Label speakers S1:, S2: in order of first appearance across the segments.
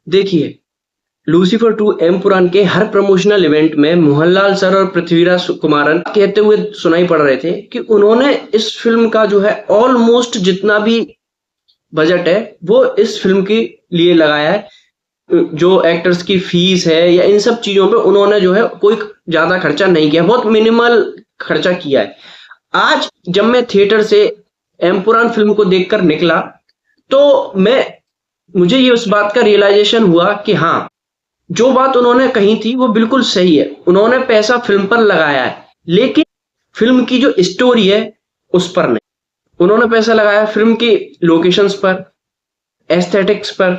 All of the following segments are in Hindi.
S1: देखिए, लूसीफर 2 एमपुरान के हर प्रमोशनल इवेंट में मोहनलाल सर और पृथ्वीराज कुमारन कहते हुए सुनाई पड़ रहे थे कि उन्होंने इस फिल्म का जो है ऑलमोस्ट जितना भी बजट है वो इस फिल्म के लिए लगाया है। जो एक्टर्स की फीस है या इन सब चीजों पे उन्होंने जो है कोई ज्यादा खर्चा नहीं किया, बहुत मिनिमल खर्चा किया है। आज जब मैं थिएटर से एमपुरान फिल्म को देखकर निकला तो मुझे ये उस बात का रियलाइजेशन हुआ कि हाँ, जो बात उन्होंने कही थी वो बिल्कुल सही है। उन्होंने पैसा फिल्म पर लगाया है लेकिन फिल्म की जो स्टोरी है उस पर नहीं। उन्होंने पैसा लगाया फिल्म की लोकेशंस पर, एस्थेटिक्स पर,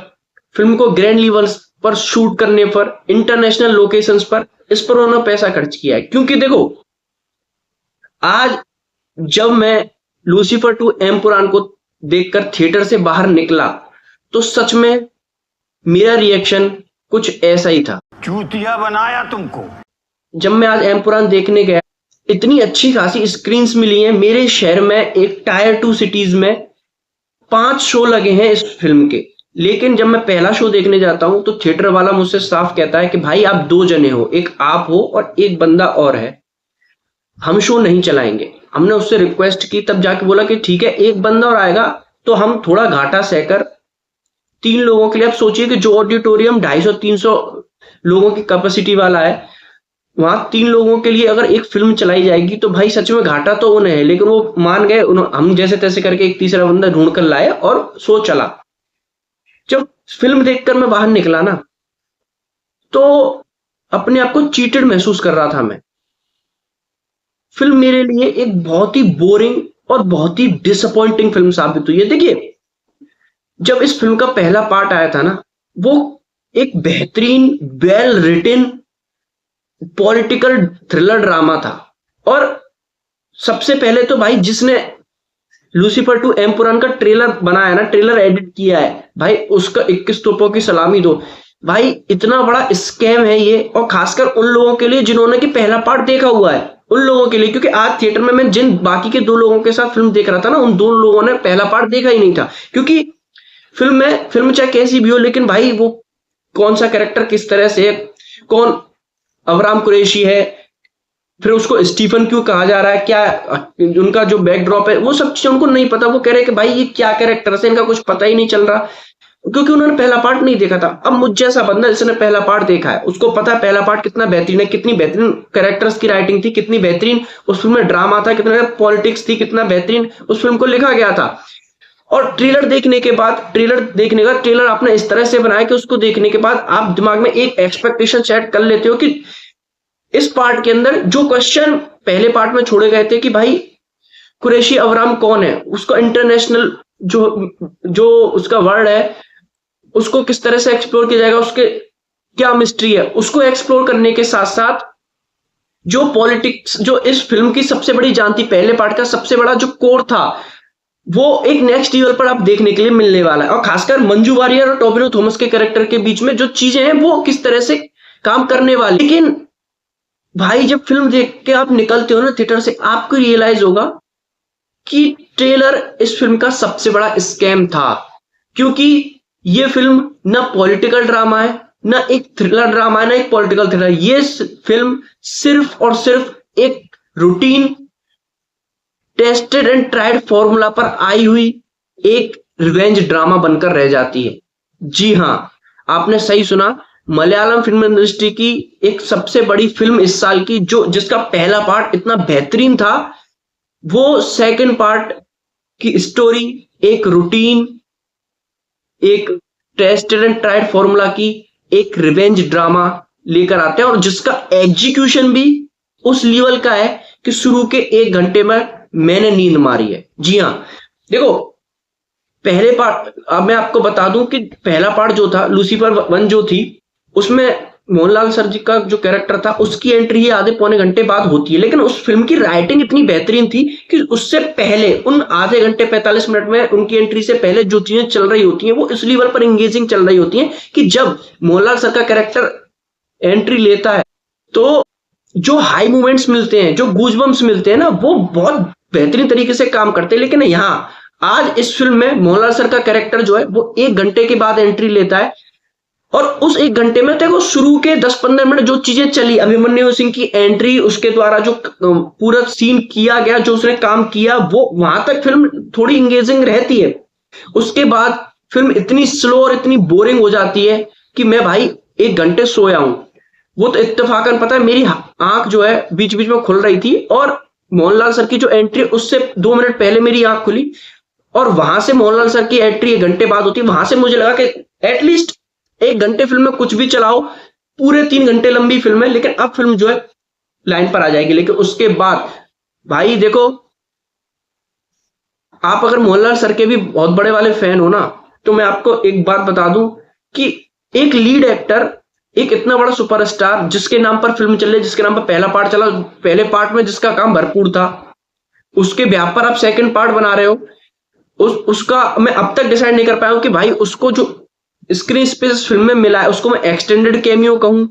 S1: फिल्म को ग्रैंड लेवल्स पर शूट करने पर, इंटरनेशनल लोकेशंस पर, इस पर उन्होंने पैसा खर्च किया है। क्योंकि देखो, आज जब मैं लूसीफर 2 एमपुरान को देखकर थिएटर से बाहर निकला तो सच में मेरा रिएक्शन कुछ ऐसा ही था।
S2: चूतिया बनाया तुमको।
S1: जब मैं आज एमपुरान देखने गया, इतनी अच्छी खासी स्क्रीन्स मिली हैं मेरे शहर में। एक टायर 2 सिटीज में 5 शो लगे हैं इस फिल्म के, लेकिन जब मैं पहला शो देखने जाता हूं तो थिएटर वाला मुझसे साफ कहता है कि भाई आप 2 जने हो, एक आप हो और एक बंदा और है, हम शो नहीं चलाएंगे। हमने उससे रिक्वेस्ट की, तब जाके बोला कि ठीक है, एक बंदा और आएगा तो हम थोड़ा घाटा सहकर 3 लोगों के लिए। आप सोचिए कि जो ऑडिटोरियम 250-300 लोगों की कैपेसिटी वाला है, वहां 3 लोगों के लिए अगर एक फिल्म चलाई जाएगी तो भाई सच में घाटा तो उन्हें है। लेकिन वो मान गए, हम जैसे तैसे करके एक तीसरा बंदा ढूंढ कर लाए और शो चला। जब फिल्म देखकर मैं बाहर निकला ना तो अपने आप को चीटेड महसूस कर रहा था मैं। फिल्म मेरे लिए एक बहुत ही बोरिंग और बहुत ही डिसअपॉइंटिंग फिल्म साबित हुई है। देखिए, जब इस फिल्म का पहला पार्ट आया था ना, वो एक बेहतरीन well written political thriller drama था। और सबसे पहले तो भाई जिसने लूसीफर 2 एमपुरान का ट्रेलर बनाया ना, ट्रेलर एडिट किया है, भाई उसका 21 तोपों की सलामी दो। भाई इतना बड़ा स्कैम है ये, और खासकर उन लोगों के लिए जिन्होंने कि पहला पार्ट देखा हुआ है, उन लोगों के लिए। क्योंकि आज थिएटर में मैं जिन बाकी के 2 लोगों के साथ फिल्म देख रहा था ना, उन 2 लोगों ने पहला पार्ट देखा ही नहीं था। क्योंकि फिल्म चाहे कैसी भी हो, लेकिन भाई वो कौन सा कैरेक्टर किस तरह से, कौन अबराम कुरैशी है, फिर उसको स्टीफन क्यों कहा जा रहा है, क्या उनका जो बैकड्रॉप है, वो सब चीजें उनको नहीं पता। वो कह रहे हैं कि भाई ये क्या कैरेक्टर है, इनका कुछ पता ही नहीं चल रहा, क्योंकि उन्होंने पहला पार्ट नहीं देखा था। अब मुझ जैसा बंदा जिसने पहला पार्ट देखा है, उसको पता है पहला पार्ट कितना बेहतरीन है, कितनी बेहतरीन कैरेक्टर्स की राइटिंग थी, कितनी बेहतरीन उस फिल्म में ड्रामा था, कितना पॉलिटिक्स थी, कितना बेहतरीन उस फिल्म को लिखा गया था। और ट्रेलर देखने का ट्रेलर आपने इस तरह से बनाया कि उसको देखने के बाद आप दिमाग में एक एक्सपेक्टेशन सेट कर लेते हो कि इस पार्ट के अंदर जो क्वेश्चन पहले पार्ट में छोड़े गए थे कि भाई कुरैशी अबराम कौन है, उसका इंटरनेशनल जो उसका वर्ल्ड है उसको किस तरह से एक्सप्लोर किया जाएगा, उसके क्या मिस्ट्री है, उसको एक्सप्लोर करने के साथ साथ जो पॉलिटिक्स, जो इस फिल्म की सबसे बड़ी जान थी, पहले पार्ट का सबसे बड़ा जो कोर था, वो एक नेक्स्ट लेवल पर आप देखने के लिए मिलने वाला है। और खासकर मंजू वारियर और टोबिनो थॉमस के कैरेक्टर के बीच में जो चीजें हैं वो किस तरह से काम करने वाली। लेकिन भाई जब फिल्म देख के आप निकलते हो ना थिएटर से, आपको रियलाइज होगा कि ट्रेलर इस फिल्म का सबसे बड़ा स्कैम था। क्योंकि ये फिल्म ना पॉलिटिकल ड्रामा है, ना एक थ्रिलर ड्रामा है, ना एक पॉलिटिकल थ्रिलर। ये फिल्म सिर्फ और सिर्फ एक routine tested and tried formula पर आई हुई एक रिवेंज ड्रामा बनकर रह जाती है। जी हां, आपने सही सुना, मलयालम फिल्म इंडस्ट्री की एक सबसे बड़ी फिल्म इस साल की, जिसका पहला पार्ट इतना बेहतरीन था, वो सेकंड पार्ट की स्टोरी एक रूटीन, एक टेस्टेड एंड ट्राइड फॉर्मूला की एक रिवेंज ड्रामा लेकर आते हैं, और जिसका एग्जीक्यूशन भी उस लेवल का है कि शुरू के 1 घंटे में मैंने नींद मारी है। जी हां, देखो पहले पार्ट, अब मैं आपको बता दूं कि पहला पार्ट जो था लूसीफर 1 जो थी, उसमें मोहनलाल सर जी का जो कैरेक्टर था उसकी एंट्री ही आधे पौने घंटे बाद होती है। लेकिन उस फिल्म की राइटिंग इतनी बेहतरीन थी कि उससे पहले उन आधे घंटे 45 मिनट में उनकी एंट्री से पहले जो चीजें चल रही होती हैं वो इस लेवल पर एंगेजिंग चल रही होती हैं कि जब मोहनलाल सर का कैरेक्टर एंट्री लेता है तो जो हाई मूवमेंट्स मिलते हैं, जो गूजबम्स मिलते हैं ना, वो बहुत बेहतरीन तरीके से काम करते हैं। लेकिन यहाँ आज इस फिल्म में मोहनलाल सर का कैरेक्टर जो है वो 1 घंटे के बाद एंट्री लेता है और उस 1 घंटे में देखो शुरू के 10-15 मिनट जो चीजें चली, अभिमन्यु सिंह की एंट्री, उसके द्वारा जो पूरा सीन किया गया, जो उसने काम किया, वो वहां तक फिल्म थोड़ी इंगेजिंग रहती है। उसके बाद फिल्म इतनी स्लो और इतनी बोरिंग हो जाती है कि मैं भाई 1 घंटे सोया हूं। वो तो इत्तेफाकन पता है मेरी आंख जो है बीच बीच में खुल रही थी, और मोहनलाल सर की जो एंट्री उससे 2 मिनट पहले मेरी आंख खुली, और वहां से मोहनलाल सर की एंट्री 1 घंटे बाद होती है। वहां से मुझे लगा कि एटलीस्ट 1 घंटे फिल्म में कुछ भी चलाओ, पूरे 3 घंटे लंबी फिल्म है, लेकिन अब फिल्म जो है लाइन पर आ जाएगी। लेकिन उसके बाद भाई देखो, आप अगर मोहनलाल सर के भी बहुत बड़े वाले फैन हो ना, तो मैं आपको एक बात बता दूं कि एक लीड एक्टर, एक इतना बड़ा सुपरस्टार जिसके नाम पर फिल्म चल रही है, जिसके नाम पर पहला पार्ट चला, पहले पार्ट में जिसका काम भरपूर था, उसके ब्याह पर आप सेकंड पार्ट बना रहे हो, उसका मैं अब तक डिसाइड नहीं कर पाया हूं कि भाई उसको जो स्क्रीन स्पेस फिल्म में मिला है, उसको मैं एक्सटेंडेड कैमियो कहूं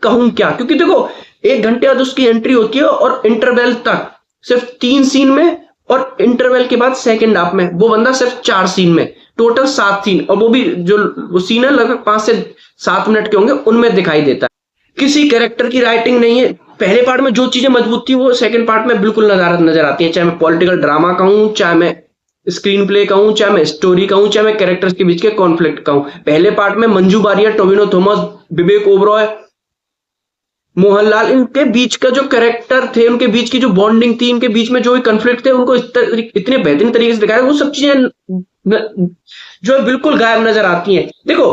S1: कहूं क्या? क्योंकि देखो 1 घंटे बाद उसकी एंट्री होती है, और इंटरवल तक सिर्फ 3 सीन में, और इंटरवल के बाद सेकंड हाफ में वो बंदा सिर्फ 4 सीन में, टोटल 7 सीन, और वो भी जो वो सीन है लगभग 5 से 7 मिनट के होंगे, उनमें दिखाई देता है। किसी कैरेक्टर की राइटिंग नहीं है। पहले पार्ट में जो चीजें मजबूत थी वो सेकंड पार्ट में बिल्कुल नजर आती है, चाहे मैं पॉलिटिकल ड्रामा कहूं, चाहे मैं स्क्रीन प्ले कहूं, चाहे मैं स्टोरी कहूं, चाहे मैं कैरेक्टर्स के बीच के कॉन्फ्लिक्ट कहूं। पहले पार्ट में मंजू वारियर, टोविनो थॉमस, विवेक ओबरॉय, मोहनलाल, इनके बीच का जो कैरेक्टर थे, उनके बीच की जो बॉन्डिंग थी, इनके बीच में जो कॉन्फ्लिक्ट थे, उनको इतने बेहतरीन तरीके से दिखाया, वो सब चीजें जो है बिल्कुल गायब नजर आती हैं। देखो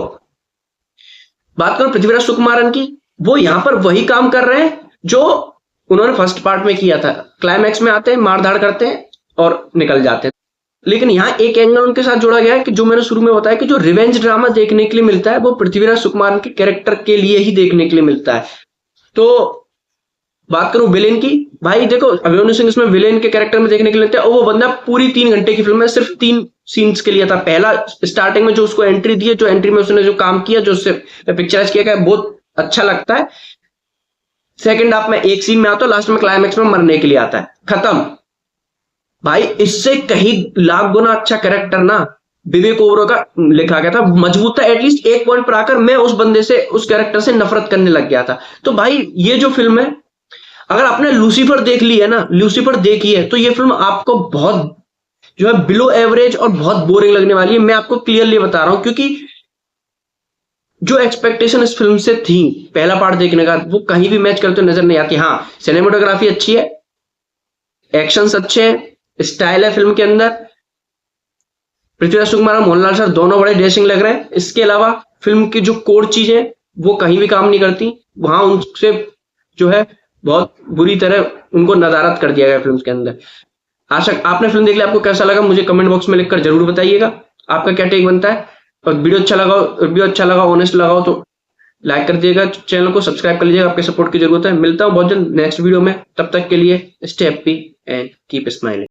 S1: बात करो पृथ्वीराज सुकुमारन की, वो यहां पर वही काम कर रहे हैं जो उन्होंने फर्स्ट पार्ट में किया था। क्लाइमैक्स में आते हैं, मारधाड़ करते हैं और निकल जाते हैं। लेकिन यहाँ एक एंगल उनके साथ जोड़ा गया है कि जो मैंने शुरू में बताया कि जो रिवेंज ड्रामा देखने के लिए मिलता है, वो पृथ्वीराज सुकुमारन के कैरेक्टर के लिए ही देखने के लिए मिलता है। तो बात करूं विलेन की, भाई देखो अभिमन्यु सिंह इसमें विलेन के कैरेक्टर में देखने के लिए मिलता है, और वो बंदा पूरी 3 घंटे की फिल्म में सिर्फ 3 सीन्स के लिए था। पहला स्टार्टिंग में जो उसको एंट्री दी है, जो एंट्री में उसने जो काम किया, जो उससे पिक्चराइज किया गया, बहुत अच्छा लगता है। सेकंड हाफ में 1 सीन में आता है, लास्ट में क्लाइमैक्स में मरने के लिए आता है, खत्म। भाई इससे कहीं लाख गुना अच्छा कैरेक्टर ना विवेक ओबरॉय का लिखा गया था, मजबूत था। एटलीस्ट एक पॉइंट पर आकर मैं उस बंदे से, उस कैरेक्टर से नफरत करने लग गया था। तो भाई ये जो फिल्म है, अगर आपने लूसीफर देख ली है ना, लूसीफर देखी है, तो ये फिल्म आपको बहुत जो है बिलो एवरेज और बहुत बोरिंग लगने वाली है। मैं आपको क्लियरली बता रहा हूं, क्योंकि जो एक्सपेक्टेशन इस फिल्म से थी पहला पार्ट देखने का, वो कहीं भी मैच करते नजर नहीं आती। हाँ, सिनेमेटोग्राफी अच्छी है, एक्शंस अच्छे हैं, स्टाइल है फिल्म के अंदर, पृथ्वीराज सुकुमारन, मोहनलाल सर दोनों बड़े डेशिंग लग रहे हैं। इसके अलावा फिल्म की जो कोर चीजें वो कहीं भी काम नहीं करती, वहां उनसे जो है बहुत बुरी तरह उनको नदारद कर दिया गया फिल्म के अंदर। आशा आपने फिल्म देख ली, आपको कैसा लगा मुझे कमेंट बॉक्स में लिखकर जरूर बताइएगा। आपका क्या टेक बनता है, और वीडियो अच्छा लगा, ऑनेस्ट लगा हो तो लाइक कर दिएगा, चैनल को सब्सक्राइब कर लीजिएगा, आपके सपोर्ट की जरूरत है। मिलता हूं बहुत जल्द नेक्स्ट वीडियो में, तब तक के लिए stay happy and keep smiling.